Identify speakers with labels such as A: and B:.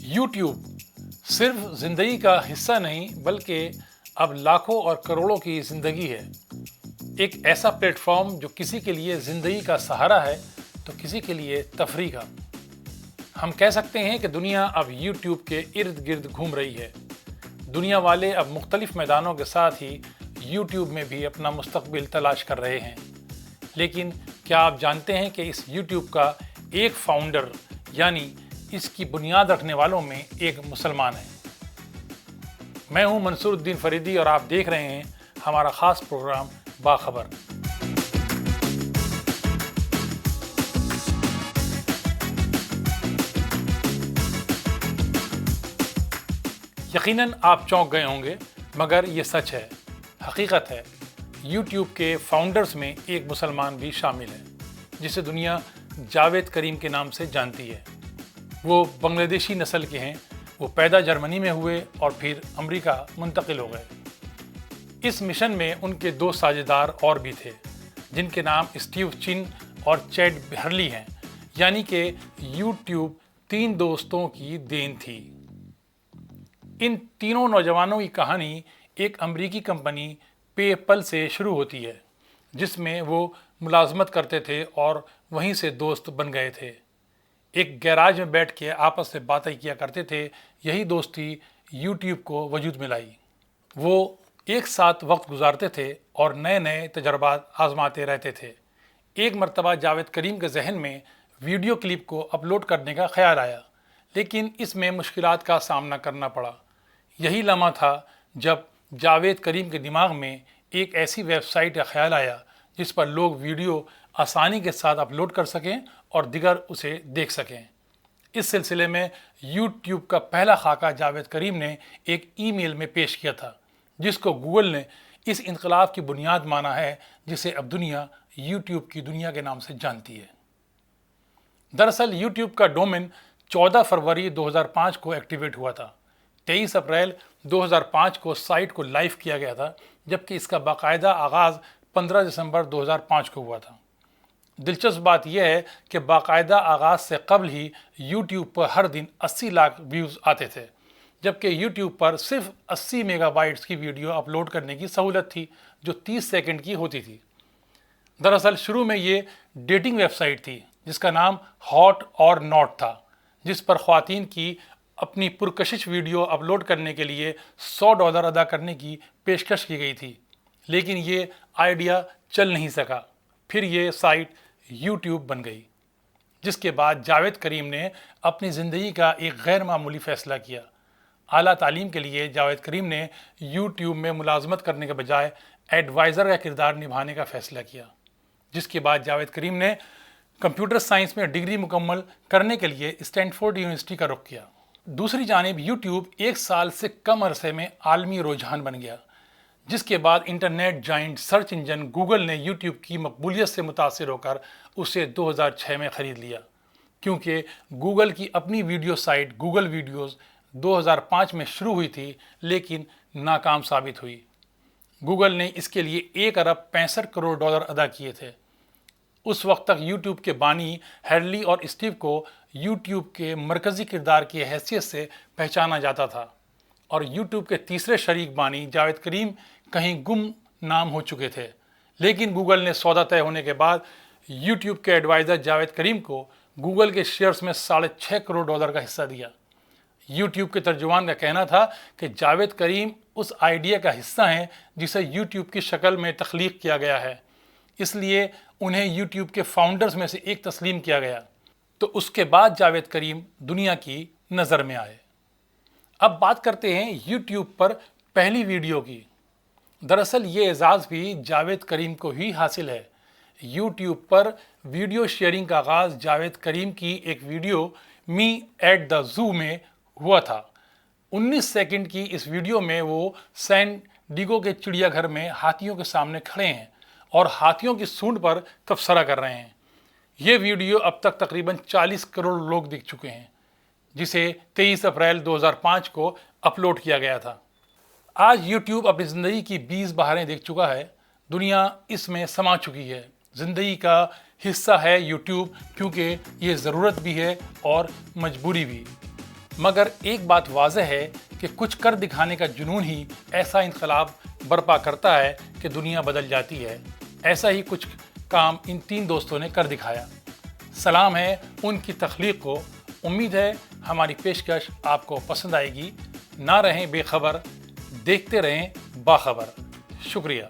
A: YouTube सिर्फ ज़िंदगी का हिस्सा नहीं बल्कि अब लाखों और करोड़ों की ज़िंदगी है। एक ऐसा प्लेटफॉर्म जो किसी के लिए ज़िंदगी का सहारा है तो किसी के लिए तफरीह का। हम कह सकते हैं कि दुनिया अब यूट्यूब के इर्द गिर्द घूम रही है। दुनिया वाले अब मुख्तलिफ मैदानों के साथ ही यूट्यूब में भी अपना मुस्तकबिल तलाश कर रहे हैं। लेकिन क्या आप जानते हैं कि इस यूट्यूब का एक फाउंडर यानी इसकी बुनियाद रखने वालों में एक मुसलमान है। मैं हूं मंसूरुद्दीन फरीदी और आप देख रहे हैं हमारा ख़ास प्रोग्राम बाखबर। यकीनन आप चौंक गए होंगे, मगर ये सच है, हकीकत है। यूट्यूब के फाउंडर्स में एक मुसलमान भी शामिल है जिसे दुनिया जावेद करीम के नाम से जानती है। वो बांग्लादेशी नस्ल के हैं। वो पैदा जर्मनी में हुए और फिर अमेरिका मुंतकिल हो गए। इस मिशन में उनके दो साझेदार और भी थे जिनके नाम स्टीव चिन और चैड हर्ली हैं, यानी कि यूट्यूब तीन दोस्तों की देन थी। इन तीनों नौजवानों की कहानी एक अमेरिकी कंपनी पेपल से शुरू होती है जिसमें वो मुलाजमत करते थे और वहीं से दोस्त बन गए थे। एक गैराज में बैठ के आपस में बातें किया करते थे। यही दोस्ती यूट्यूब को वजूद में लाई। वो एक साथ वक्त गुजारते थे और नए नए तजर्बात आजमाते रहते थे। एक मर्तबा जावेद करीम के जहन में वीडियो क्लिप को अपलोड करने का ख्याल आया, लेकिन इसमें मुश्किलात का सामना करना पड़ा। यही लम्हा था जब जावेद करीम के दिमाग में एक ऐसी वेबसाइट का ख्याल आया जिस पर लोग वीडियो आसानी के साथ अपलोड कर सकें और दिगर उसे देख सकें। इस सिलसिले में यूट्यूब का पहला खाका जावेद करीम ने एक ईमेल में पेश किया था, जिसको गूगल ने इस इनकलाब की बुनियाद माना है जिसे अब दुनिया यूट्यूब की दुनिया के नाम से जानती है। दरअसल यूट्यूब का डोमेन 14 फरवरी 2005 को एक्टिवेट हुआ था। 23 अप्रैल 2005 को साइट को लाइव किया गया था, जबकि इसका बाकायदा आगाज़ 15 दिसंबर 2005 को हुआ था। दिलचस्प बात यह है कि बाकायदा आगाज़ से कबल ही यूट्यूब पर हर दिन 80 लाख व्यूज़ आते थे, जबकि यूट्यूब पर सिर्फ 80 मेगाबाइट्स की वीडियो अपलोड करने की सहूलत थी जो 30 सेकंड की होती थी। दरअसल शुरू में ये डेटिंग वेबसाइट थी जिसका नाम हॉट और नॉट था, जिस पर ख्वातीन की अपनी पुरकशिश वीडियो अपलोड करने के लिए $100 अदा करने की पेशकश की गई थी। लेकिन ये आइडिया चल नहीं सका। फिर ये साइट यूट्यूब बन गई, जिसके बाद जावेद करीम ने अपनी ज़िंदगी का एक गैर मामूली फ़ैसला किया। आला तालीम के लिए जावेद करीम ने यूट्यूब में मुलाजमत करने के बजाय एडवाइज़र का किरदार निभाने का फ़ैसला किया, जिसके बाद जावेद करीम ने कंप्यूटर साइंस में डिग्री मुकम्मल करने के लिए स्टैनफोर्ड यूनिवर्सिटी का रुख किया। दूसरी जानिब यूट्यूब एक साल से कम अरसे में आलमी रुझान बन गया, जिसके बाद internet giant search engine Google ने यूट्यूब की मकबूलियत से मुतासिर होकर उसे 2006 में ख़रीद लिया। क्योंकि गूगल की अपनी वीडियो साइट गूगल वीडियोज़ 2005 में शुरू हुई थी, लेकिन नाकाम साबित हुई। गूगल ने इसके लिए $1 अरब 65 करोड़ अदा किए थे। उस वक्त तक यूट्यूब के बानी हर्ली और स्टीव को यूट्यूब के मरकज़ी किरदार की हैसियत से पहचाना जाता था, और यूट्यूब के तीसरे शरीक बानी जावेद करीम कहीं गुम नाम हो चुके थे। लेकिन गूगल ने सौदा तय होने के बाद यूट्यूब के एडवाइज़र जावेद करीम को गूगल के शेयर्स में $6.5 करोड़ का हिस्सा दिया। यूट्यूब के तर्जुमान का कहना था कि जावेद करीम उस आइडिया का हिस्सा हैं जिसे यूट्यूब की शक्ल में तख्लीक किया गया है, इसलिए उन्हें यूट्यूब के फाउंडर्स में से एक तस्लीम किया गया। तो उसके बाद जावेद करीम दुनिया की नज़र में आए। अब बात करते हैं यूट्यूब पर पहली वीडियो की। दरअसल ये एजाज़ भी जावेद करीम को ही हासिल है। यूट्यूब पर वीडियो शेयरिंग का आगाज़ जावेद करीम की एक video me at the zoo में हुआ था। 19 सेकंड की इस वीडियो में वो सैन डिगो के चिड़ियाघर में हाथियों के सामने खड़े हैं और हाथियों की सूंड पर तबसरा कर रहे हैं। ये वीडियो अब तक तकरीबन 40 करोड़ लोग देख चुके हैं, जिसे 23 अप्रैल 2005 को अपलोड किया गया था। आज यूट्यूब अपनी ज़िंदगी की 20 बहारें देख चुका है। दुनिया इसमें समा चुकी है। ज़िंदगी का हिस्सा है यूट्यूब, क्योंकि ये ज़रूरत भी है और मजबूरी भी। مگر ایک بات واضح ہے کہ کچھ کر دکھانے کا جنون ہی ایسا انقلاب برپا کرتا ہے کہ دنیا بدل جاتی ہے۔ ایسا ہی کچھ کام ان 3 دوستوں نے کر دکھایا۔ سلام ہے ان کی تخلیق کو۔ امید ہے ہماری پیشکش آپ کو پسند آئے گی۔ نہ رہیں بے خبر، دیکھتے رہیں باخبر۔ شکریہ۔